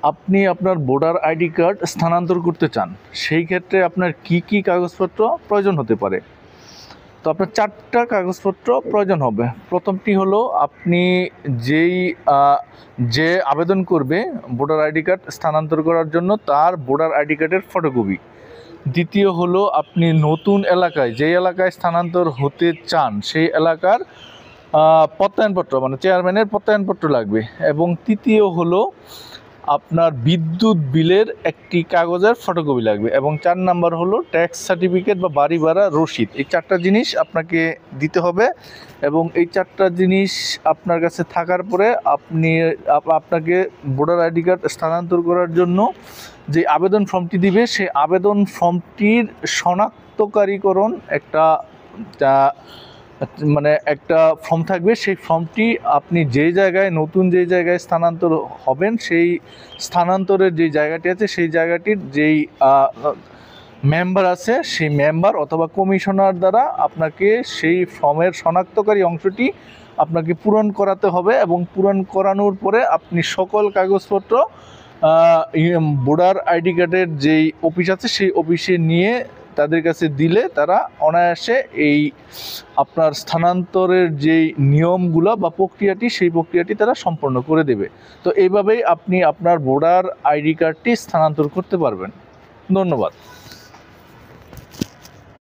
আপনি আপনার voter ID card স্থানান্তর করতে চান, সেই ক্ষেত্রে আপনার কি কি কাগজপত্র প্রয়োজন হতে পারে? তো আপনার 4টা কাগজপত্র প্রয়োজন হবে। প্রথমটি হলো আপনি যেই যে আবেদন করবে ভোটার আইডি কার্ড স্থানান্তর করার জন্য তার ভোটার আইডি কার্ডের ফটোকপি। দ্বিতীয় হলো আপনি নতুন এলাকায় যেই এলাকায় স্থানান্তর হতে চান সেই এলাকার প্রত্যয়নপত্র, মানে চেয়ারম্যানের প্রত্যয়নপত্র লাগবে। এবং তৃতীয় হলো আপনার বিদ্যুৎ বিলের একটি কাগজের ফটোকপি লাগবে। এবং 4 নাম্বার হলো ট্যাক্স সার্টিফিকেট বা বাড়ি ভাড়া রসিদ। এই 4টা জিনিস আপনাকে দিতে হবে। এবং এই 4টা জিনিস আপনার কাছে থাকার পরে আপনাকে ভোটার আইডি কার্ড স্থানান্তর করার জন্য যে আবেদন ফর্মটি দিবে সেই আবেদন ফর্মটির শনাক্তকারীকরণ একটা একটা ফর্ম থাকবে। সেই ফর্মটি আপনি যেই জায়গায় যেই জায়গায় স্থানান্তর হবেন সেই স্থানান্তরের যে জায়গাটি আছে সেই জায়গাটির যেই মেম্বার আছে সেই মেম্বার অথবা কমিশনার দ্বারা আপনাকে সেই ফর্মের শনাক্তকারী অংশটি আপনাকে পূরণ করাতে হবে। এবং পূরণ করানোর পরে আপনি সকল কাগজপত্র ভোটার আইডি কার্ডের যেই অফিস আছে সেই অফিসে নিয়ে তাদের কাছে দিলে তারা অনায়াসে এই আপনার স্থানান্তরের যেই নিয়মগুলো বা প্রক্রিয়াটি সেই প্রক্রিয়াটি তারা সম্পন্ন করে দেবে। তো এইভাবেই আপনি আপনার ভোটার আইডি কার্ডটি স্থানান্তর করতে পারবেন। ধন্যবাদ।